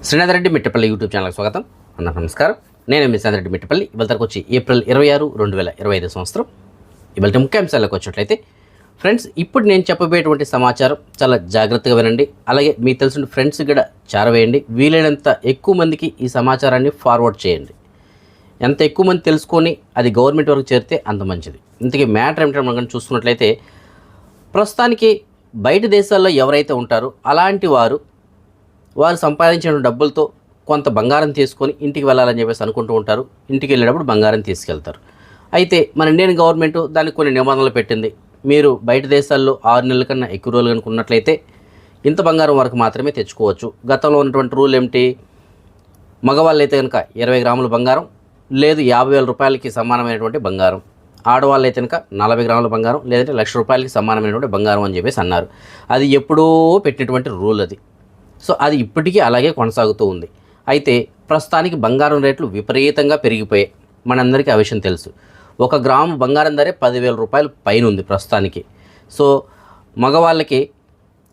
Srinath Reddy Mittapalli YouTube ఛానల్కి స్వాగతం. నమస్కారం. నేను మీ శ్రీనాథ్ రెడ్డి మిట్టపల్లి. ఇవాళ వచ్చి ఏప్రిల్ 26, 2025 సంవత్సరం. ఇవాళ ముఖ్యాంశాలకు వచ్చినట్లయితే ఫ్రెండ్స్, ఇప్పుడు నేను చెప్పబోయేటువంటి సమాచారం చాలా జాగ్రత్తగా వినండి. అలాగే మీకు తెలిసిన ఫ్రెండ్స్ కూడా చేరవేయండి. వీలైనంత ఎక్కువ మందికి ఈ సమాచారాన్ని ఫార్వర్డ్ చేయండి. ఎంత ఎక్కువ మంది తెలుసుకొని అది గవర్నమెంట్ వరకు చేరితే అంత మంచిది. ఇంతకీ మ్యాటర్ ఏమిటంటే మనం చూసుకున్నట్లయితే, ప్రస్తుతానికి బయట దేశాల్లో ఎవరైతే ఉంటారో అలాంటి వారు సంపాదించిన డబ్బులతో కొంత బంగారం తీసుకొని ఇంటికి వెళ్ళాలని చెప్పేసి అనుకుంటూ ఉంటారు. ఇంటికి వెళ్ళేటప్పుడు బంగారం తీసుకెళ్తారు. అయితే మన ఇండియన్ గవర్నమెంట్ దానికి కొన్ని నిబంధనలు పెట్టింది. మీరు బయట దేశాల్లో 6 నెలల కన్నా ఎక్కువ రోజులు కనుకున్నట్లయితే ఇంత బంగారం వరకు మాత్రమే తెచ్చుకోవచ్చు. గతంలో ఉన్నటువంటి రూల్ ఏమిటి? మగవాళ్ళు అయితే కనుక 20 గ్రాముల బంగారం, లేదు 50,000 రూపాయలకి సమానమైనటువంటి బంగారం. ఆడవాళ్ళు అయితే కనుక 40 గ్రాముల బంగారం, లేదంటే 1,00,000 రూపాయలకి సమానమైనటువంటి బంగారం అని చెప్పేసి అన్నారు. అది ఎప్పుడో పెట్టినటువంటి రూల్ అది. సో అది ఇప్పటికీ అలాగే కొనసాగుతూ ఉంది. అయితే ప్రస్తుతానికి బంగారం రేట్లు విపరీతంగా పెరిగిపోయాయి. మనందరికీ ఆ విషయం తెలుసు. 1 గ్రాము బంగారం ధరే 10,000 రూపాయలు పైన ఉంది ప్రస్తుతానికి. సో మగవాళ్ళకి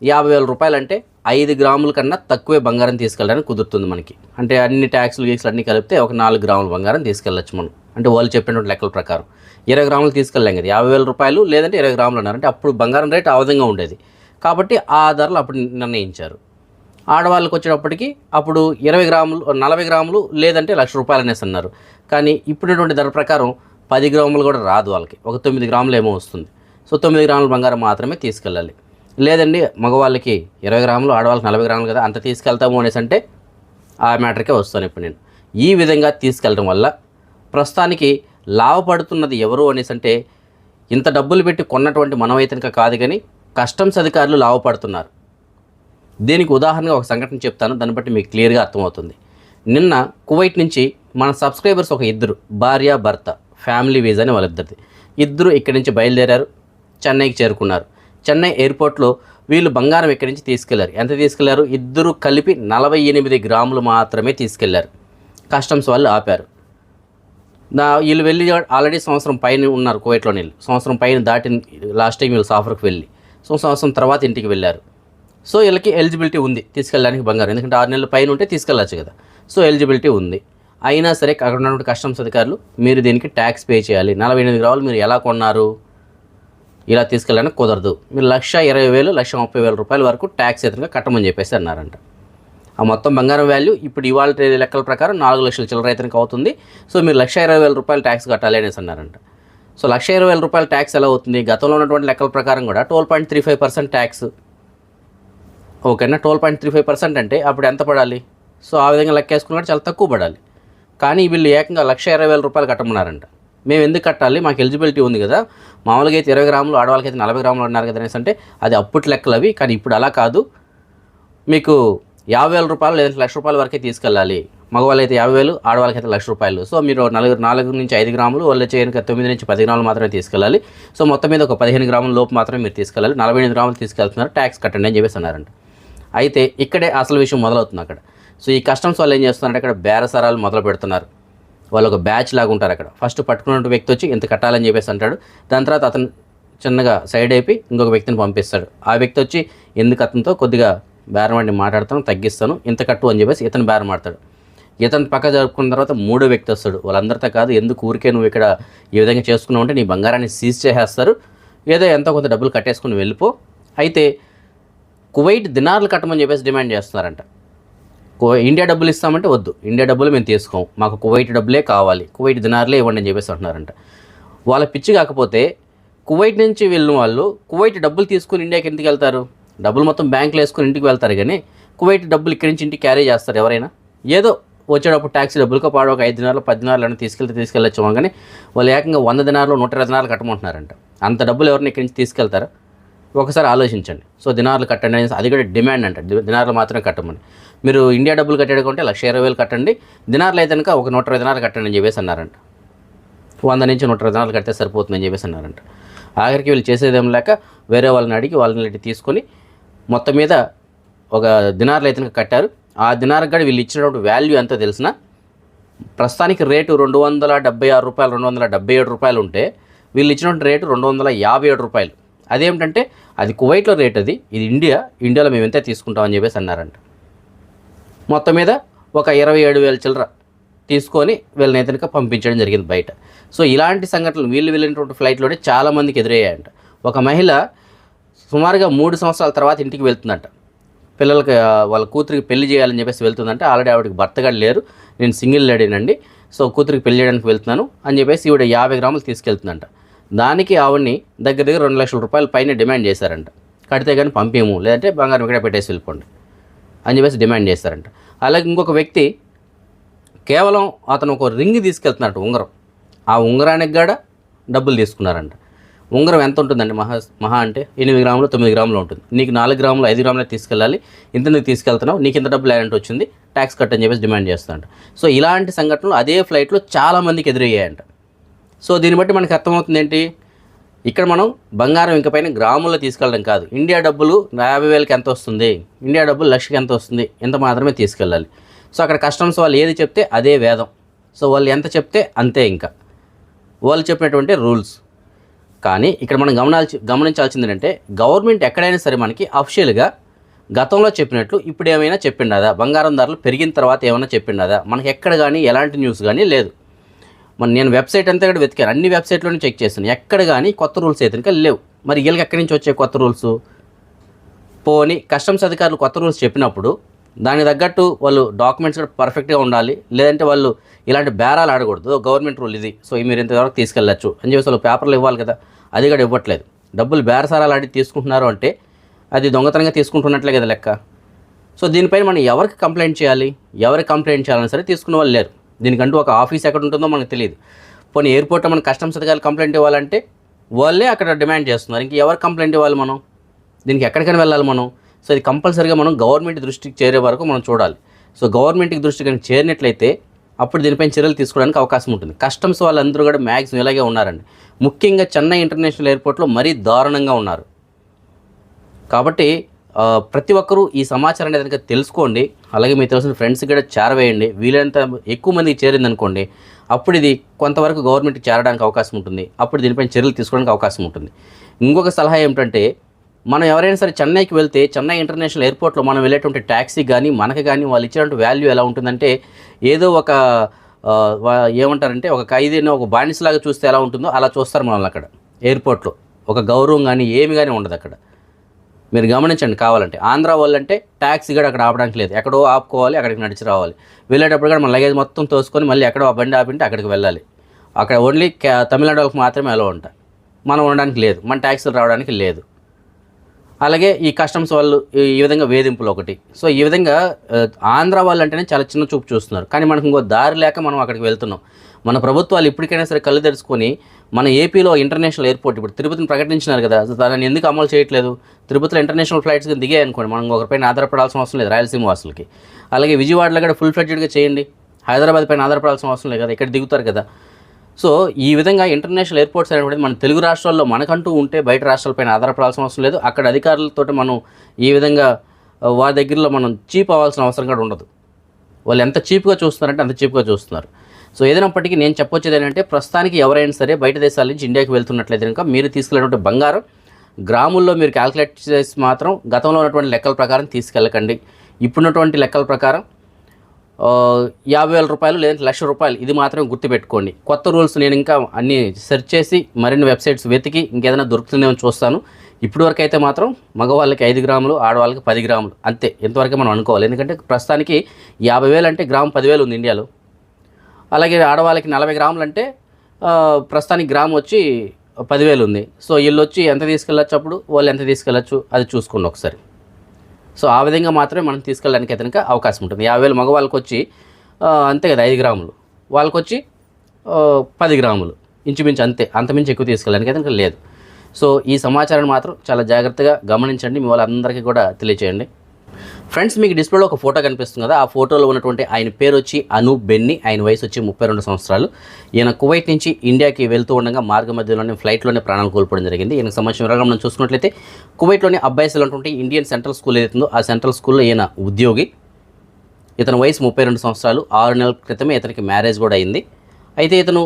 50,000 రూపాయలు అంటే 5 గ్రాముల కన్నా తక్కువే బంగారం తీసుకెళ్ళడానికి కుదురుతుంది మనకి. అంటే అన్ని ట్యాక్సులు గీక్సులు అన్నీ కలిపితే ఒక 4 గ్రాముల బంగారం తీసుకెళ్ళచ్చు మనం. అంటే వాళ్ళు చెప్పినటువంటి లెక్కల ప్రకారం 20 గ్రాములు తీసుకెళ్ళాం కదా, 50,000 రూపాయలు లేదంటే 20 గ్రాములు అన్నారు. అంటే అప్పుడు బంగారం రేటు ఆ విధంగా ఉండేది కాబట్టి ఆ ధరలు అప్పుడు నిర్ణయించారు. ఆడవాళ్ళకి వచ్చేటప్పటికి అప్పుడు 20 గ్రాములు, 40 గ్రాములు లేదంటే 1,00,000 రూపాయలు అనేసి అన్నారు. కానీ ఇప్పుడున్నటువంటి ధర ప్రకారం 10 గ్రాములు కూడా రాదు వాళ్ళకి, ఒక 9 గ్రాములు ఏమో వస్తుంది. సో 9 గ్రాముల బంగారం మాత్రమే తీసుకెళ్ళాలి. లేదండి మగవాళ్ళకి 20 గ్రాములు, ఆడవాళ్ళకి 40 గ్రాములు కదా, అంత తీసుకెళ్తాము అనేసి అంటే ఆ మ్యాటర్కే వస్తాను ఇప్పుడు నేను. ఈ విధంగా తీసుకెళ్ళడం వల్ల ప్రస్తుతానికి లాభపడుతున్నది ఎవరు అనేసి అంటే, ఇంత డబ్బులు పెట్టి కొన్నటువంటి మనమైతే ఇంకా కాదు, కానీ కస్టమ్స్ అధికారులు లాభపడుతున్నారు. దీనికి ఉదాహరణగా ఒక సంఘటన చెప్తాను, దాన్ని బట్టి మీకు క్లియర్గా అర్థమవుతుంది. నిన్న కువైట్ నుంచి మన సబ్స్క్రైబర్స్ ఒక ఇద్దరు, భార్య భర్త, ఫ్యామిలీ వీసా అని వాళ్ళిద్దరిది, ఇద్దరు ఇక్కడి నుంచి బయలుదేరారు, చెన్నైకి చేరుకున్నారు. చెన్నై ఎయిర్పోర్ట్లో వీళ్ళు బంగారం ఇక్కడి నుంచి తీసుకెళ్లారు. ఎంత తీసుకెళ్లారు? ఇద్దరు కలిపి 48 గ్రాములు మాత్రమే తీసుకెళ్లారు. కస్టమ్స్ వాళ్ళు ఆపారు. వీళ్ళు వెళ్ళి ఆల్రెడీ సంవత్సరం పైన ఉన్నారు కువైట్లో. నీళ్ళు సంవత్సరం పైన దాటి లాస్ట్ టైం వీళ్ళు సాఫర్కి వెళ్ళి, సో సంవత్సరం తర్వాత ఇంటికి వెళ్ళారు. సో వీళ్ళకి ఎలిజిబిలిటీ ఉంది తీసుకెళ్ళడానికి బంగారం, ఎందుకంటే 6 నెలల పైన ఉంటే తీసుకెళ్ళచ్చు కదా. సో ఎలిజిబిలిటీ ఉంది. అయినా సరే అక్కడ ఉన్నటువంటి కస్టమ్స్ అధికారులు మీరు దీనికి ట్యాక్స్ పే చేయాలి. 48 గ్రాములు మీరు ఎలా కొన్నారు, ఇలా తీసుకెళ్ళడానికి కుదరదు, మీరు 1,20,000, 1,30,000 రూపాయల వరకు ట్యాక్స్ ఎదురుగా కట్టమని చెప్పేసి అన్నారంట. ఆ మొత్తం బంగారం వాల్యూ ఇప్పుడు ఇవాళ లెక్కల ప్రకారం 4 లక్షల చిల్లర రైతునికి అవుతుంది. సో మీరు 1,20,000 రూపాయలు ట్యాక్స్ కట్టాలి అనేసి అన్నారంట. సో 1,20,000 రూపాయల ట్యాక్స్ ఎలా అవుతుంది? గతంలో ఉన్నటువంటి లెక్కల ప్రకారం కూడా 12.35% ట్యాక్స్. ఓకేనా, 12.35% అంటే అప్పుడు ఎంత పడాలి? సో ఆ విధంగా లెక్కేసుకున్నట్టు చాలా తక్కువ పడాలి. కానీ వీళ్ళు ఏకంగా 1,20,000 రూపాయలు కట్టమన్నారంట. మేము ఎందుకు కట్టాలి, మాకు ఎలిజిబిలిటీ ఉంది కదా, మామూలుగా అయితే 20 గ్రాములు, ఆడవాళ్ళకి అయితే 40 గ్రాములు అన్నారు కదా అనేసి అంటే అది అప్పటి లెక్కలు అవి. కానీ ఇప్పుడు అలా కాదు, మీకు 50,000 రూపాయలు లేదంటే 1,00,000 రూపాయల వరకే తీసుకెళ్ళాలి. మగవాళ్ళు అయితే 50,000, ఆడవాళ్ళకి అయితే 1,00,000 రూపాయలు. సో మీరు 4 నుంచి 5 గ్రాములు, వాళ్ళు చేయడానికి 9 నుంచి 10 గ్రాములు మాత్రమే తీసుకెళ్ళాలి. సో మొత్తం మీద ఒక 15 గ్రాముల లోపు మాత్రమే మీరు తీసుకెళ్ళాలి. 48 గ్రాములు తీసుకెళ్తున్నారు, ట్యాక్స్ కట్టండి అని చెప్పేసి అన్నారంట. అయితే ఇక్కడే అసలు విషయం మొదలవుతుంది అక్కడ. సో ఈ కస్టమ్స్ వాళ్ళు ఏం చేస్తున్నారంటే అక్కడ బేరసారాలు మొదలు పెడుతున్నారు. వాళ్ళు ఒక బ్యాచ్ లాగా ఉంటారు అక్కడ. ఫస్ట్ పట్టుకున్న వ్యక్తి వచ్చి ఇంత కట్టాలని చెప్పేసి అంటాడు. దాని తర్వాత అతను చిన్నగా సైడ్ అయిపోయి ఇంకొక వ్యక్తిని పంపిస్తాడు. ఆ వ్యక్తి వచ్చి ఎందుకు అతనితో కొద్దిగా బేరం ఆడి మాట్లాడతాను, తగ్గిస్తాను, ఇంత కట్టు అని చెప్పేసి ఇతను బేరం ఆడతాడు. ఇతను పక్క జరుపుకున్న తర్వాత 3వ వ్యక్తి వస్తాడు. వాళ్ళందరితో కాదు, ఎందుకు ఊరికే నువ్వు ఇక్కడ ఈ విధంగా చేసుకున్నావు అంటే నీ బంగారాన్ని సీజ్ చేసేస్తారు, ఏదో ఎంతో కొంత డబ్బులు కట్టేసుకుని వెళ్ళిపో. అయితే కువైట్ దినార్లు కట్టమని చెప్పేసి డిమాండ్ చేస్తున్నారంట. ఇండియా డబ్బులు ఇస్తామంటే వద్దు, ఇండియా డబ్బులు మేము తీసుకోము, మాకు కువైట్ డబ్బులే కావాలి, కువైట్ దినార్లే ఇవ్వండి అని చెప్పేసి అంటున్నారంట. వాళ్ళ పిచ్చి కాకపోతే కువైట్ నుంచి వెళ్ళిన వాళ్ళు కువైట్ డబ్బులు తీసుకుని ఇండియాకి ఎందుకు వెళ్తారు? డబ్బులు మొత్తం బ్యాంకులో వేసుకుని ఇంటికి వెళ్తారు, కానీ కువైట్ డబ్బులు ఇక్కడి నుంచి ఇంటికి క్యారీ చేస్తారు ఎవరైనా? ఏదో వచ్చేటప్పుడు ట్యాక్సీ డబ్బులతో పాడు ఒక 5 దినార్లు 10 దినార్లు అని తీసుకెళ్ళచ్చు. కానీ వాళ్ళు ఏకంగా 100 దినార్లు 120 దినార్లు కట్టమంటున్నారంట. అంత డబ్బులు ఎవరిని ఇక్కడి నుంచి తీసుకెళ్తారా? ఒకసారి ఆలోచించండి. సో దినార్లు కట్టండి అనేసి అది కూడా డిమాండ్ అంట. దినార్లు మాత్రమే కట్టమని. మీరు ఇండియా డబ్బులు కట్టేడుకుంటే 1,20,000 కట్టండి, దినార్లు అయితే కనుక ఒక 120 దినార్లు కట్టండి అని చెప్పేసి అన్నారంట. 100 నుంచి 120 దినార్లు కడితే సరిపోతుందని చెప్పేసి అన్నారంట. ఆఖరికి వీళ్ళు చేసేదేం లేక వేరే వాళ్ళని అడిగి వాళ్ళని తీసుకొని మొత్తం మీద ఒక దినార్లు అయితే కట్టారు. ఆ దినార్కి కూడా వీళ్ళు ఇచ్చినటువంటి వాల్యూ ఎంతో తెలిసిన, ప్రస్తుతానికి రేటు 276 రూపాయలు, 277 రూపాయలు ఉంటే వీళ్ళు ఇచ్చినటువంటి రేటు 257 రూపాయలు. అదేమిటంటే అది కువైట్లో రేట్, అది ఇది ఇండియాలో మేము ఎంత తీసుకుంటామని చెప్పేసి అన్నారంట. మొత్తం మీద ఒక 27,000 చిల్లర తీసుకొని వీళ్ళని ఇతనికి పంపించడం జరిగింది బయట. సో ఇలాంటి సంఘటనలు వీళ్ళు వెళ్ళినటువంటి ఫ్లైట్లోనే చాలామందికి ఎదురయ్యాయంట. ఒక మహిళ సుమారుగా 3 సంవత్సరాల తర్వాత ఇంటికి వెళ్తుందంట. పిల్లలకి వాళ్ళ కూతురికి పెళ్లి చేయాలని చెప్పేసి వెళ్తుందంటే, ఆల్రెడీ ఆవిడకి భర్తగా లేరు, నేను సింగిల్ లేడీనండి, సో కూతురికి పెళ్లి చేయడానికి వెళ్తున్నాను అని చెప్పేసి ఈవిడ 50 గ్రాములు తీసుకెళ్తుందంట. దానికి ఆవిడని దగ్గర దగ్గర 2 లక్షల రూపాయల పైన డిమాండ్ చేశారంట. కడితే కానీ పంపేము, లేదంటే బంగారం ఇక్కడ పెట్టేసి వెళ్ళిపోండి అని చెప్పేసి డిమాండ్ చేశారంట. అలాగే ఇంకొక వ్యక్తి కేవలం అతను ఒక రింగ్ తీసుకెళ్తున్నాడు, ఉంగరం. ఆ ఉంగరానికి కూడా డబ్బులు తీసుకున్నారంట. ఉంగరం ఎంత ఉంటుందండి? మహా అంటే 8 గ్రాములు 9 గ్రాములు ఉంటుంది. నీకు 4 గ్రాములు 5 గ్రాములే తీసుకెళ్ళాలి, ఇంత నువ్వు తీసుకెళ్తున్నావు, నీకు ఇంత డబ్బులు ఏంటంటే వచ్చింది, ట్యాక్స్ కట్ అని చెప్పేసి డిమాండ్ చేస్తాడంట. సో ఇలాంటి సంఘటనలు అదే ఫ్లైట్లో చాలామందికి ఎదురయ్యాయంట. సో దీన్ని బట్టి మనకి అర్థమవుతుంది ఏంటి, ఇక్కడ మనం బంగారం ఇంకపైన గ్రాముల్లో తీసుకెళ్ళడం కాదు. ఇండియా డబ్బులు 50,000కి ఎంత వస్తుంది, ఇండియా డబ్బులు 1,00,000కి ఎంత వస్తుంది, ఇంత మాత్రమే తీసుకెళ్ళాలి. సో అక్కడ కస్టమ్స్ వాళ్ళు ఏది చెప్తే అదే వేదం. సో వాళ్ళు ఎంత చెప్తే అంతే, ఇంకా వాళ్ళు చెప్పినటువంటి రూల్స్. కానీ ఇక్కడ మనం గమనించాల్సింది ఏంటంటే, గవర్నమెంట్ ఎక్కడైనా సరే మనకి అఫిషియల్గా గతంలో చెప్పినట్లు ఇప్పుడు ఏమైనా చెప్పిండదా? బంగారం ధరలు పెరిగిన తర్వాత ఏమైనా చెప్పిండదా? మనకి ఎక్కడ కానీ ఎలాంటి న్యూస్ కానీ లేదు. నేను వెబ్సైట్ అంతా కూడా వెతికాను, అన్ని వెబ్సైట్లోనే చెక్ చేశాను, ఎక్కడ కానీ కొత్త రూల్స్ అయితే ఇంకా లేవు. మరి వీళ్ళకి ఎక్కడి నుంచి వచ్చే కొత్త రూల్స్? పోనీ కస్టమ్స్ అధికారులు కొత్త రూల్స్ చెప్పినప్పుడు దానికి తగ్గట్టు వాళ్ళు డాక్యుమెంట్స్ కూడా పర్ఫెక్ట్గా ఉండాలి, లేదంటే వాళ్ళు ఇలాంటి బేరాలు ఆడకూడదు. గవర్నమెంట్ రూల్ ఇది, సో మీరు ఇంతవరకు తీసుకెళ్ళచ్చు అని చెప్పేసి వాళ్ళు పేపర్లు ఇవ్వాలి కదా, అది కూడా ఇవ్వట్లేదు. డబ్బులు బేరసారాలు ఆడి తీసుకుంటున్నారు అంటే అది దొంగతనంగా తీసుకుంటున్నట్లే కదా లెక్క. సో దీనిపైన మనం ఎవరికి కంప్లైంట్ చేయాలి, ఎవరికి కంప్లైంట్ చేయాలని సరే తీసుకునే వాళ్ళు లేరు. దీనికంటూ ఒక ఆఫీస్ ఎక్కడ ఉంటుందో మనకు తెలియదు. పోనీ ఎయిర్పోర్ట్లో మన కస్టమ్స్ అధికారులు కంప్లైంట్ ఇవ్వాలంటే వాళ్ళే అక్కడ డిమాండ్ చేస్తున్నారు, ఇంక ఎవరికి కంప్లైంట్ ఇవ్వాలి మనం? దీనికి ఎక్కడికైనా వెళ్ళాలి మనం. సో ఇది కంపల్సరీగా మనం గవర్నమెంట్ దృష్టికి చేరే వరకు మనం చూడాలి. సో గవర్నమెంట్కి దృష్టికి కనుక చేరినట్లయితే అప్పుడు దీనిపైన చర్యలు తీసుకోవడానికి అవకాశం ఉంటుంది. కస్టమ్స్ వాళ్ళందరూ కూడా మ్యాక్సిమం ఇలాగే ఉన్నారండి. ముఖ్యంగా చెన్నై ఇంటర్నేషనల్ ఎయిర్పోర్ట్లో మరీ దారుణంగా ఉన్నారు. కాబట్టి ప్రతి ఒక్కరూ ఈ సమాచారాన్ని కనుక తెలుసుకోండి, అలాగే మీకు తెలిసిన ఫ్రెండ్స్ కూడా చేరవేయండి. వీలైనంత ఎక్కువ మందికి చేరిందనుకోండి, అప్పుడు ఇది కొంతవరకు గవర్నమెంట్కి చేరడానికి అవకాశం ఉంటుంది. అప్పుడు దీనిపైన చర్యలు తీసుకోవడానికి అవకాశం ఉంటుంది. ఇంకొక సలహా ఏమిటంటే, మనం ఎవరైనా సరే చెన్నైకి వెళ్తే చెన్నై ఇంటర్నేషనల్ ఎయిర్పోర్ట్లో మనం వెళ్ళేటువంటి ట్యాక్సీ కానీ మనకి కానీ వాళ్ళు ఇచ్చేటువంటి వాల్యూ ఎలా ఉంటుందంటే, ఏదో ఒక ఏమంటారంటే ఒక ఖైదీని ఒక బానిసలాగా చూస్తే ఎలా ఉంటుందో అలా చూస్తారు మనల్ని అక్కడ ఎయిర్పోర్ట్లో. ఒక గౌరవం కానీ ఏమి కానీ ఉండదు అక్కడ. మీరు గమనించండి కావాలంటే. ఆంధ్ర వాళ్ళంటే ట్యాక్సీ కూడా అక్కడ ఆపడానికి లేదు, ఎక్కడో ఆపుకోవాలి, అక్కడికి నడిచి రావాలి. వెళ్ళేటప్పుడు కూడా మన లగేజ్ మొత్తం తోసుకొని మళ్ళీ ఎక్కడో ఆ బండి ఆపింటే అక్కడికి వెళ్ళాలి. అక్కడ ఓన్లీ తమిళనాడు వాళ్ళకి మాత్రమే అలా ఉంటాయి, మనం ఉండడానికి లేదు, మన ట్యాక్సీలు రావడానికి లేదు. అలాగే ఈ కస్టమ్స్ వాళ్ళు ఈ విధంగా వేధింపులు ఒకటి. సో ఈ విధంగా ఆంధ్ర వాళ్ళు అంటేనే చాలా చిన్న చూపు చూస్తున్నారు. కానీ మనకు ఇంకో దారి లేక మనం అక్కడికి వెళ్తున్నాం. మన ప్రభుత్వాలు ఇప్పటికైనా సరే కళ్ళు తెరుచుకొని మన ఏపీలో ఇంటర్నేషనల్ ఎయిర్పోర్ట్ ఇప్పుడు తిరుపతిని ప్రకటించినారు కదా, దాన్ని ఎందుకు అమలు చేయట్లేదు? తిరుపతిలో ఇంటర్నేషనల్ ఫ్లైట్స్ దిగాయి అనుకోండి, మనం ఒకరిపైన ఆధారపడాల్సిన అవసరం లేదు, రాయలసీమ వాసులకి. అలాగే విజయవాడలో కూడా ఫుల్ ఫ్లెడ్జెడ్గా చేయండి, హైదరాబాద్ పైన ఆధారపడాల్సిన అవసరం లేదు కదా, ఇక్కడ దిగుతారు కదా. సో ఈ విధంగా ఇంటర్నేషనల్ ఎయిర్పోర్ట్స్ అనేటువంటి మన తెలుగు రాష్ట్రాల్లో మనకంటూ ఉంటే బయట రాష్ట్రాలపైన ఆధారపడాల్సిన అవసరం లేదు. అక్కడ అధికారులతో మనం ఈ విధంగా వారి దగ్గరలో మనం చీప్ అవ్వాల్సిన అవసరం కూడా ఉండదు. వాళ్ళు ఎంత చీప్గా చూస్తున్నారంటే అంత చీప్గా చూస్తున్నారు. సో ఏదైనప్పటికీ నేను చెప్పొచ్చేది ఏంటంటే, ప్రస్తుతానికి ఎవరైనా సరే బయట దేశాల నుంచి ఇండియాకి వెళ్తున్నట్లయితే కనుక మీరు తీసుకెళ్ళినటువంటి బంగారం గ్రాముల్లో మీరు క్యాల్కులేట్ చేసి మాత్రం గతంలో ఉన్నటువంటి లెక్కల ప్రకారం తీసుకెళ్ళకండి. ఇప్పుడున్నటువంటి లెక్కల ప్రకారం 50,000 రూపాయలు లేదంటే ₹1,00,000 ఇది మాత్రమే గుర్తుపెట్టుకోండి. కొత్త రూల్స్ నేను ఇంకా అన్నీ సెర్చ్ చేసి మరిన్ని వెబ్సైట్స్ వెతికి ఇంకేదైనా దొరుకుతుందేమో చూస్తాను. ఇప్పటివరకు అయితే మాత్రం మగవాళ్ళకి 5 గ్రాములు, ఆడవాళ్ళకి 10 గ్రాములు అంతే, ఇంతవరకే మనం అనుకోవాలి. ఎందుకంటే ప్రస్తుతానికి 50,000 అంటే గ్రాము 10,000 ఉంది ఇండియాలో. అలాగే ఆడవాళ్ళకి 40 గ్రాములు అంటే ప్రస్తుతానికి గ్రాము వచ్చి 10,000 ఉంది. సో వీళ్ళు వచ్చి ఎంత తీసుకెళ్ళచ్చు, అప్పుడు వాళ్ళు ఎంత తీసుకెళ్ళచ్చు అది చూసుకోండి ఒకసారి. సో ఆ విధంగా మాత్రమే మనం తీసుకెళ్ళడానికి అయితే కనుక అవకాశం ఉంటుంది. 50,000 మగవాళ్ళకి వచ్చి అంతే కదా 5 గ్రాములు, వాళ్ళకి వచ్చి 10 గ్రాములు ఇంచుమించు అంతే, అంతమించి ఎక్కువ తీసుకెళ్ళడానికి అయితే కనుక లేదు. సో ఈ సమాచారాన్ని మాత్రం చాలా జాగ్రత్తగా గమనించండి, మీ వాళ్ళందరికీ కూడా తెలియచేయండి. ఫ్రెండ్స్, మీకు డిస్ప్లేలో ఒక ఫోటో కనిపిస్తుంది కదా, ఆ ఫోటోలో ఉన్నటువంటి ఆయన పేరు వచ్చి అనూప్ బెన్నీ, ఆయన వయసు వచ్చి 32 సంవత్సరాలు. ఈయన కువైట్ నుంచి ఇండియాకి వెళ్తూ ఉండగా మార్గ మధ్యలోనే ఫ్లైట్లోనే ప్రాణాలు కోల్పోవడం జరిగింది. ఈయనకు సంబంధించిన వివరాలు మనం చూసుకున్నట్లయితే, కువైట్లోని అబ్బాయిస్లో ఉన్నటువంటి ఇండియన్ సెంట్రల్ స్కూల్ ఏదైతుందో ఆ సెంట్రల్ స్కూల్లో ఈయన ఉద్యోగి. ఇతని వయసు 32 సంవత్సరాలు. 6 నెలల క్రితమే ఇతనికి మ్యారేజ్ కూడా అయింది. అయితే ఇతను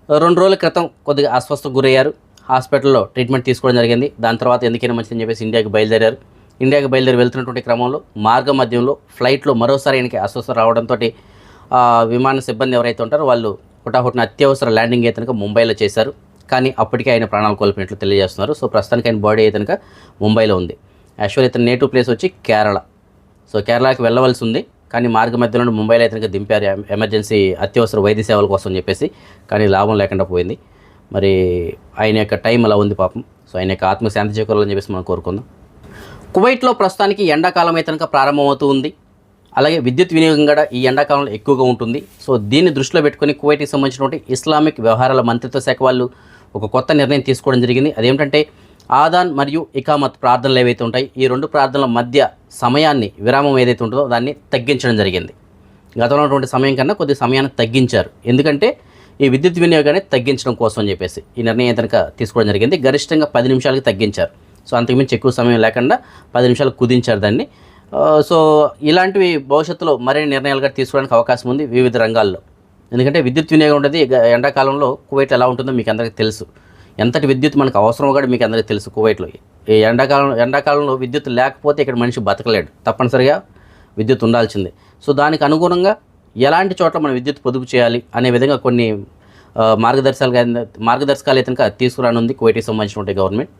2 రోజుల క్రితం కొద్దిగా అస్వస్థకు గురయ్యారు, హాస్పిటల్లో ట్రీట్మెంట్ తీసుకోవడం జరిగింది. దాని తర్వాత ఎందుకైనా మంచిదని చెప్పేసి ఇండియాకి బయలుదేరారు. ఇండియాకి బయలుదేరి వెళ్తున్నటువంటి క్రమంలో మార్గ మధ్యంలో ఫ్లైట్లో మరోసారి ఆయనకి అస్వస్థత రావడంతో విమాన సిబ్బంది ఎవరైతే ఉంటారో వాళ్ళు హుటాహుటిన అత్యవసర ల్యాండింగ్ అయితే కనుక ముంబైలో చేశారు. కానీ అప్పటికే ఆయన ప్రాణాలు కోల్పోయినట్లు తెలియజేస్తున్నారు. సో ప్రస్తుతానికి ఆయన బాడీ అయితే కనుక ముంబైలో ఉంది. యాక్చువల్లీ ఇతని నేటివ్ ప్లేస్ వచ్చి కేరళ. సో కేరళకి వెళ్ళవలసి ఉంది, కానీ మార్గ మధ్యలో ముంబైలో అయితే కనుక దింపారు ఎమర్జెన్సీ అత్యవసర వైద్య సేవల కోసం చెప్పేసి. కానీ లాభం లేకుండా పోయింది. మరి ఆయన యొక్క టైం అలా ఉంది పాపం. సో ఆయన యొక్క ఆత్మ శాంతి చేకూరాలని చెప్పేసి మనం కోరుకుందాం. కువైట్లో ప్రస్తుతానికి ఎండాకాలం అయితే కనుక ప్రారంభమవుతూ ఉంది. అలాగే విద్యుత్ వినియోగం కూడా ఈ ఎండాకాలంలో ఎక్కువగా ఉంటుంది. సో దీన్ని దృష్టిలో పెట్టుకుని కువైట్కి సంబంధించినటువంటి ఇస్లామిక్ వ్యవహారాల మంత్రిత్వ శాఖ వాళ్ళు ఒక కొత్త నిర్ణయం తీసుకోవడం జరిగింది. అదేమిటంటే ఆదాన్ మరియు ఇకామత్ ప్రార్థనలు ఏవైతే ఉంటాయి, ఈ రెండు ప్రార్థనల మధ్య సమయాన్ని, విరామం ఏదైతే ఉంటుందో దాన్ని తగ్గించడం జరిగింది. గతంలో ఉన్నటువంటి సమయం కన్నా కొద్ది సమయాన్ని తగ్గించారు. ఎందుకంటే ఈ విద్యుత్ వినియోగాన్ని తగ్గించడం కోసం అని చెప్పేసి ఈ నిర్ణయం కనుక తీసుకోవడం జరిగింది. గరిష్టంగా 10 నిమిషాలకి తగ్గించారు. సో అంతకుమించి ఎక్కువ సమయం లేకుండా 10 నిమిషాలు కుదించారు దాన్ని. సో ఇలాంటివి భవిష్యత్తులో మరిన్ని నిర్ణయాలు కూడా తీసుకోవడానికి అవకాశం ఉంది వివిధ రంగాల్లో. ఎందుకంటే విద్యుత్ వినియోగం ఉంటుంది ఎండాకాలంలో కువైట్ ఎలా ఉంటుందో మీకు అందరికీ తెలుసు. ఎంతటి విద్యుత్ మనకు అవసరమో కూడా మీకు అందరికీ తెలుసు. కువైట్లో ఈ ఎండాకాలంలో విద్యుత్ లేకపోతే ఇక్కడ మనిషి బతకలేడు. తప్పనిసరిగా విద్యుత్ ఉండాల్సిందే. సో దానికి అనుగుణంగా ఎలాంటి చోట్ల మనం విద్యుత్ పొదుపు చేయాలి అనే విధంగా కొన్ని మార్గదర్శకాలు అయితే కనుక తీసుకురానుంది కువైట్కి సంబంధించినటువంటి గవర్నమెంట్.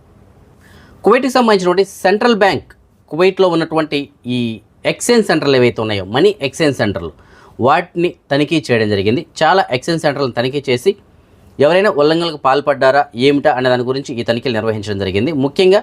కువైట్కి సంబంధించినటువంటి సెంట్రల్ బ్యాంక్ కువైట్లో ఉన్నటువంటి ఈ ఎక్స్చేంజ్ సెంటర్లు ఏవైతే ఉన్నాయో, మనీ ఎక్స్చేంజ్ సెంటర్లు, వాటిని తనిఖీ చేయడం జరిగింది. చాలా ఎక్స్చేంజ్ సెంటర్లను తనిఖీ చేసి ఎవరైనా ఉల్లంఘనలకు పాల్పడ్డారా ఏమిటా అనే దాని గురించి ఈ తనిఖీలు నిర్వహించడం జరిగింది. ముఖ్యంగా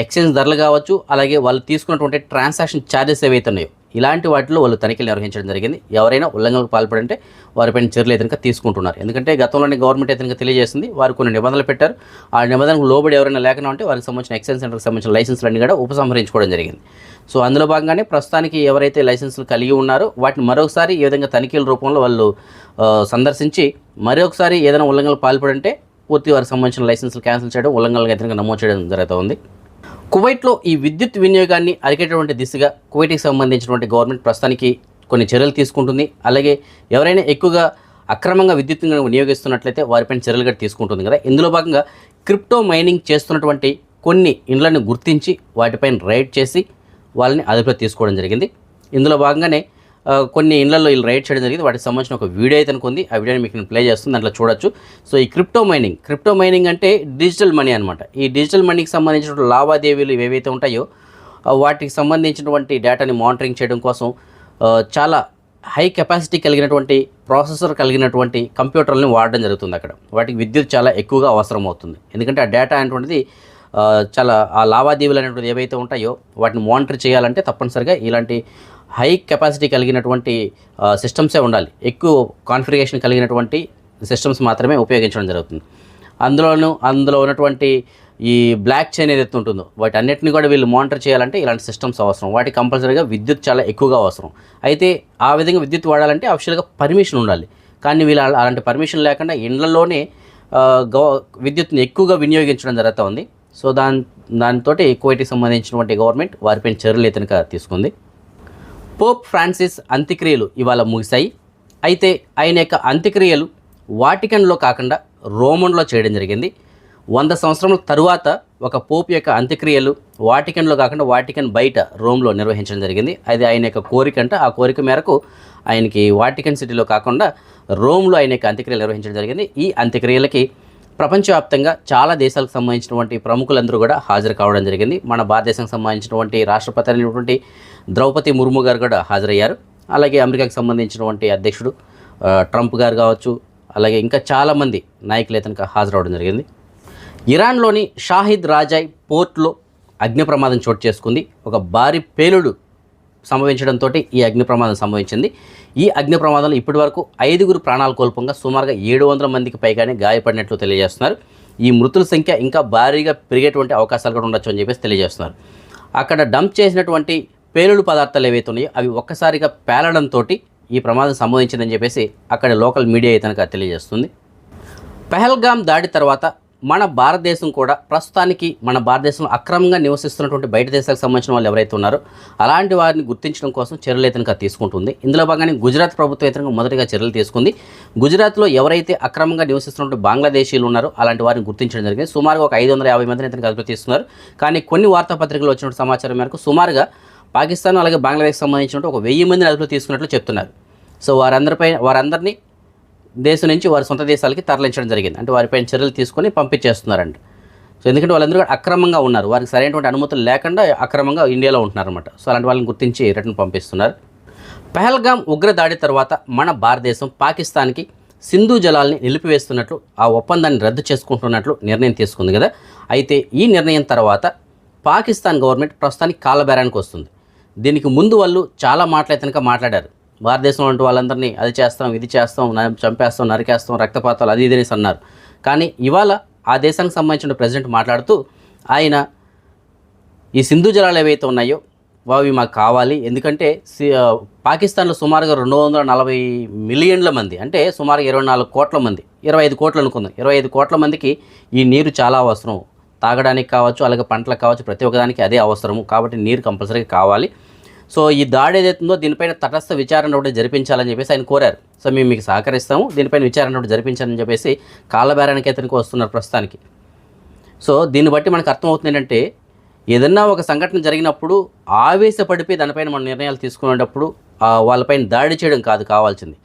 ఎక్స్చేంజ్ ధరలు కావచ్చు, అలాగే వాళ్ళు తీసుకున్నటువంటి ట్రాన్సాక్షన్ ఛార్జెస్ ఏవైతే ఉన్నాయో ఇలాంటి వాటిలో వాళ్ళు తనిఖీలు నిర్వహించడం జరిగింది. ఎవరైనా ఉల్లంఘనలకు పాల్పడంటే వారిపైన చర్యలు అయితే తీసుకుంటున్నారు. ఎందుకంటే గతంలోనే గవర్నమెంట్ అయితే తెలియజేసింది, వారు కొన్ని నిబంధనలు పెట్టారు. ఆ నిబంధనలకు లోబడి ఎవరైనా లేకుండా ఉంటే వారికి సంబంధించిన ఎక్స్చేంజ్ సెంటర్కి సంబంధించిన లైసెన్స్లన్నీ కూడా ఉపసంహరించుకోవడం జరిగింది. సో అందులో భాగంగానే ప్రస్తుతానికి ఎవరైతే లైసెన్సులు కలిగి ఉన్నారో వాటిని మరొకసారి ఈ విధంగా తనిఖీల రూపంలో వాళ్ళు సందర్శించి మరొకసారి ఏదైనా ఉల్లంఘనలు పాల్పడంటే పూర్తి వారికి సంబంధించిన లైసెన్సులు క్యాన్సిల్ చేయడం, ఉల్లంఘనలు అయితే నమోదు చేయడం జరుగుతూ ఉంది. కువైట్లో ఈ విద్యుత్ వినియోగాన్ని అరికేటటువంటి దిశగా కువైట్కి సంబంధించినటువంటి గవర్నమెంట్ ప్రస్తుతానికి కొన్ని చర్యలు తీసుకుంటుంది. అలాగే ఎవరైనా ఎక్కువగా అక్రమంగా విద్యుత్తును వినియోగిస్తున్నట్లయితే వారిపైన చర్యలు కూడా తీసుకుంటుంది కదా. ఇందులో భాగంగా క్రిప్టో మైనింగ్ చేస్తున్నటువంటి కొన్ని ఇండ్లను గుర్తించి వాటిపైన రైడ్ చేసి వాళ్ళని అదుపులో తీసుకోవడం జరిగింది. ఇందులో భాగంగానే కొన్ని ఇళ్లలో వీళ్ళు రైడ్ చేయడం జరిగింది. వాటికి సంబంధించిన ఒక వీడియో అయితే ఉంది. ఆ వీడియోని మీకు నేను ప్లే చేస్తుంది, దాంట్లో చూడొచ్చు. సో ఈ క్రిప్టో మైనింగ్ అంటే డిజిటల్ మనీ అనమాట. ఈ డిజిటల్ మనీకి సంబంధించిన లావాదేవీలు ఏవైతే ఉంటాయో వాటికి సంబంధించినటువంటి డేటాని మానిటరింగ్ చేయడం కోసం చాలా హై కెపాసిటీ కలిగినటువంటి ప్రాసెసర్ కలిగినటువంటి కంప్యూటర్లని వాడడం జరుగుతుంది అక్కడ. వాటికి విద్యుత్ చాలా ఎక్కువగా అవసరం అవుతుంది. ఎందుకంటే ఆ డేటా అనేటువంటిది చాలా ఆ లావాదేవీలు అనేటువంటిది ఏవైతే ఉంటాయో వాటిని మానిటర్ చేయాలంటే తప్పనిసరిగా ఇలాంటి హై కెపాసిటీ కలిగినటువంటి సిస్టమ్సే ఉండాలి. ఎక్కువ కాన్ఫిగరేషన్ కలిగినటువంటి సిస్టమ్స్ మాత్రమే ఉపయోగించడం జరుగుతుంది. అందులో ఉన్నటువంటి ఈ బ్లాక్ చైన్ ఏదైతే ఉంటుందో వాటి అన్నిటిని కూడా వీళ్ళు మానిటర్ చేయాలంటే ఇలాంటి సిస్టమ్స్ అవసరం. వాటికి కంపల్సరీగా విద్యుత్ చాలా ఎక్కువగా అవసరం. అయితే ఆ విధంగా విద్యుత్ వాడాలంటే అఫిషియల్గా పర్మిషన్ ఉండాలి. కానీ వీళ్ళు అలాంటి పర్మిషన్ లేకుండా ఇండ్లలోనే విద్యుత్ని ఎక్కువగా వినియోగించడం జరుగుతూ ఉంది. సో దాంతో కువైట్కి సంబంధించినటువంటి గవర్నమెంట్ వారిపైన చర్యలు అయితే తీసుకుంది. పోప్ ఫ్రాన్సిస్ అంత్యక్రియలు ఇవాళ ముగిశాయి. అయితే ఆయన యొక్క అంత్యక్రియలు వాటికన్లో కాకుండా రోమన్లో చేయడం జరిగింది. 100 సంవత్సరముల తరువాత ఒక పోప్ యొక్క అంత్యక్రియలు వాటికన్లో కాకుండా వాటికన్ బయట రోమ్లో నిర్వహించడం జరిగింది. అది ఆయన యొక్క కోరిక అంట. ఆ కోరిక మేరకు ఆయనకి వాటికన్ సిటీలో కాకుండా రోమ్లో ఆయన యొక్క అంత్యక్రియలు నిర్వహించడం జరిగింది. ఈ అంత్యక్రియలకి ప్రపంచవ్యాప్తంగా చాలా దేశాలకు సంబంధించినటువంటి ప్రముఖులందరూ కూడా హాజరు కావడం జరిగింది. మన భారతదేశానికి సంబంధించినటువంటి రాష్ట్రపతి అయినటువంటి ద్రౌపది ముర్ము గారు కూడా హాజరయ్యారు. అలాగే అమెరికాకు సంబంధించినటువంటి అధ్యక్షుడు ట్రంప్ గారు కావచ్చు, అలాగే ఇంకా చాలామంది నాయకులు అయితే హాజరవడం జరిగింది. ఇరాన్లోని షాహిద్ రాజాయ్ పోర్ట్లో అగ్ని ప్రమాదం చోటు చేసుకుంది. ఒక భారీ పేలుడు సంభవించడంతో ఈ అగ్ని ప్రమాదం సంభవించింది. ఈ అగ్ని ప్రమాదంలో ఇప్పటి వరకు 5 ప్రాణాలు కోల్పోగా సుమారుగా 700 మందికి పైగానే గాయపడినట్లు తెలియజేస్తున్నారు. ఈ మృతుల సంఖ్య ఇంకా భారీగా పెరిగేటువంటి అవకాశాలు కూడా ఉండొచ్చు అని చెప్పేసి తెలియజేస్తున్నారు. అక్కడ డంప్ చేసినటువంటి పేలుడు పదార్థాలు ఏవైతే ఉన్నాయో అవి ఒక్కసారిగా పేలడంతో ఈ ప్రమాదం సంభవించిందని చెప్పేసి అక్కడ లోకల్ మీడియా అయితే తెలియజేస్తుంది. పెహల్గామ్ దాడి తర్వాత మన భారతదేశం కూడా ప్రస్తుతానికి మన భారతదేశంలో అక్రమంగా నివసిస్తున్నటువంటి బయట దేశాలకు సంబంధించిన వాళ్ళు ఎవరైతే ఉన్నారో అలాంటి వారిని గుర్తించడం కోసం చర్యలు అయితే తీసుకుంటుంది. ఇందులో భాగంగానే గుజరాత్ ప్రభుత్వం అయితే మొదటిగా చర్యలు తీసుకుంది. గుజరాత్లో ఎవరైతే అక్రమంగా నివసిస్తున్నటువంటి బంగ్లాదేశీలు ఉన్నారో అలాంటి వారిని గుర్తించడం జరిగింది. సుమారుగా ఒక 550 మందిని అయితే అదుపులో తీసుకున్నారు. కానీ కొన్ని వార్తాపత్రికలు వచ్చిన సమాచారం మేరకు సుమారుగా పాకిస్తాన్ అలాగే బంగ్లాదేశ్కి సంబంధించినట్టు ఒక 1000 మందిని అదుపులో తీసుకున్నట్లు చెప్తున్నారు. సో వారందరినీ దేశం నుంచి వారి సొంత దేశాలకి తరలించడం జరిగింది. అంటే వారిపైన చర్యలు తీసుకొని పంపించేస్తున్నారంట. సో ఎందుకంటే వాళ్ళందరూ అక్రమంగా ఉన్నారు, వారికి సరైనటువంటి అనుమతులు లేకుండా అక్రమంగా ఇండియాలో ఉంటున్నారన్నమాట. సో అలాంటి వాళ్ళని గుర్తించి రిటర్న్ పంపిస్తున్నారు. పహల్గామ్ ఉగ్రదాడి తర్వాత మన భారతదేశం పాకిస్తాన్కి సింధు జలాల్ని నిలిపివేస్తున్నట్లు, ఆ ఒప్పందాన్ని రద్దు చేసుకుంటున్నట్లు నిర్ణయం తీసుకుంది కదా. అయితే ఈ నిర్ణయం తర్వాత పాకిస్తాన్ గవర్నమెంట్ ప్రస్తుతానికి కాళ్ళబేరానికి వస్తుంది. దీనికి ముందు వాళ్ళు చాలా మాటలైతే మాట్లాడారు. భారతదేశంలో ఉంటూ వాళ్ళందరినీ అది చేస్తాం, ఇది చేస్తాం, చంపేస్తాం, నరికేస్తాం, రక్తపాతాలు అది ఇది అన్నారు. కానీ ఇవాళ ఆ దేశానికి సంబంధించిన ప్రెసిడెంట్ మాట్లాడుతూ ఆయన ఈ సింధు జలాలు ఏవైతే ఉన్నాయో అవి మాకు కావాలి, ఎందుకంటే పాకిస్తాన్లో సుమారుగా 240 మిలియన్ల మంది, అంటే సుమారు 24 కోట్ల మంది, 25 కోట్లు అనుకుందాం, 25 కోట్ల మందికి ఈ నీరు చాలా అవసరం. తాగడానికి కావచ్చు, అలాగే పంటలకు కావచ్చు, ప్రతి ఒక్కదానికి అదే అవసరము. కాబట్టి నీరు కంపల్సరీగా కావాలి. సో ఈ దాడి ఏదైతుందో దీనిపైన తటస్థ విచారణ ఒకటి జరిపించాలని చెప్పేసి ఆయన కోరారు. సో మేము మీకు సహకరిస్తాము, దీనిపైన విచారణ ఒకటి జరిపించాలని చెప్పేసి కాళ్ళబేరానికి అతనికి వస్తున్నారు ప్రస్తుతానికి. సో దీన్ని బట్టి మనకు అర్థమవుతుంది ఏంటంటే, ఏదన్నా ఒక సంఘటన జరిగినప్పుడు ఆవేశపడిపోయి దానిపైన మన నిర్ణయాలు తీసుకునేటప్పుడు వాళ్ళపైన దాడి చేయడం కాదు కావాల్సింది,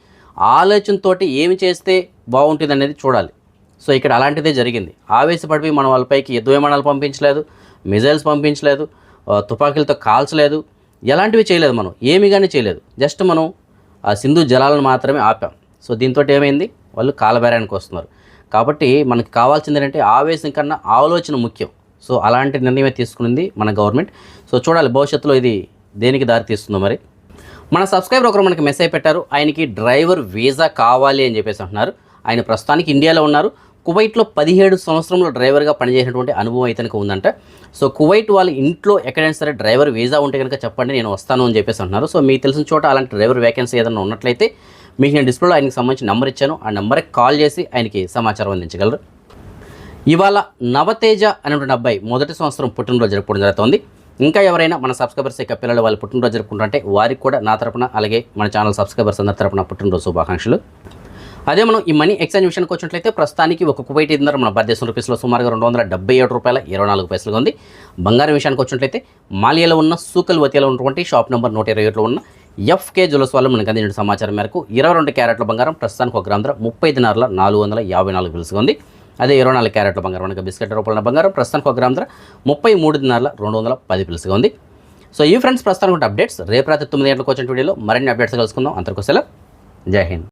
ఆలోచనతోటి ఏమి చేస్తే బాగుంటుంది అనేది చూడాలి. సో ఇక్కడ అలాంటిదే జరిగింది. ఆవేశపడిపోయి మనం వాళ్ళపైకి యుద్ధ విమానాలు పంపించలేదు, మిజైల్స్ పంపించలేదు, తుపాకీలతో కాల్చలేదు, ఎలాంటివి చేయలేదు, మనం ఏమి కానీ చేయలేదు. జస్ట్ మనం ఆ సింధు జలాలను మాత్రమే ఆపాం. సో దీంతో ఏమైంది, వాళ్ళు కాలబేరానికి వస్తున్నారు. కాబట్టి మనకి కావాల్సింది ఏంటంటే ఆవేశం కన్నా ఆలోచన ముఖ్యం. సో అలాంటి నిర్ణయమే తీసుకునింది మన గవర్నమెంట్. సో చూడాలి భవిష్యత్తులో ఇది దేనికి దారి తీస్తుందో. మరి మన సబ్స్క్రైబర్ ఒకరు మనకి మెసేజ్ పెట్టారు, ఆయనకి డ్రైవర్ వీసా కావాలి అని చెప్పేసి అంటున్నారు. ఆయన ప్రస్తుతానికి ఇండియాలో ఉన్నారు. కువైట్లో 17 సంవత్సరంలో డ్రైవర్గా పనిచేసినటువంటి అనుభవం అయితే కనుక ఉందంట. సో కువైట్ వాళ్ళ ఇంట్లో ఎక్కడైనా సరే డ్రైవర్ వీసా ఉంటే కనుక చెప్పండి, నేను వస్తాను అని చెప్పేసి అంటున్నారు. సో మీకు తెలిసిన చోట అలాంటి డ్రైవర్ వేకెన్సీ ఏదైనా ఉన్నట్లయితే మీకు నేను డిస్ప్లేలో ఆయనకి సంబంధించిన నెంబర్ ఇచ్చాను, ఆ నెంబర్కి కాల్ చేసి ఆయనకి సమాచారం అందించగలరు. ఇవాళ నవతేజ అనేటువంటి అబ్బాయి మొదటి సంవత్సరం పుట్టినరోజు జరుపుకోవడం జరుగుతుంది. ఇంకా ఎవరైనా మన సబ్స్క్రైబర్స్ యొక్క పిల్లలు వాళ్ళు పుట్టినరోజు జరుపుకుంటుంటే వారికి కూడా నా తరపున, అలాగే మన ఛానల్ సబ్స్క్రైబర్స్ అందరి తరపున పుట్టినరోజు శుభాకాంక్షలు. అదే మనం ఈ మనీ ఎక్స్చేంజ్ విషయానికి వచ్చినట్లయితే ప్రస్తుతానికి ఒక కువైట్ దినార్ మన భారతదేశం రూపీస్లో సుమారుగా 277 రూపాయల 24 పైసలుగా ఉంది. బంగారం విషయానికి వచ్చినట్లయితే మాలియాలో ఉన్న సూకల్ వతియాలో ఉన్నటువంటి షాప్ నెంబర్ 127లో ఉన్న ఎఫ్కే జ్యువెలర్స్ వాళ్ళు మనకు అందించిన సమాచారం మేరకు 22 క్యారెట్ల బంగారం ప్రస్తుతానికి ఒక గ్రామ ధర 30 దినార్ల 454 పైసలుగా ఉంది. అదే 24 క్యారెట్ల బంగారం మనకి బిస్కెట్ రూపాయల బంగారం ప్రస్తుతానికి ఒక గ్రామ ధర 33 దినార్ల 210 పైసలుగా ఉంది. సో ఈ ఫ్రెండ్స్ ప్రస్తుతానికి అప్డేట్స్. రేపు రాత్రి 9 గంటలకు వచ్చిన వీడియోలో మరిన్ని అప్డేట్స్ కలుసుకుందాం. అంతవరకు సెలవు. జై హింద్.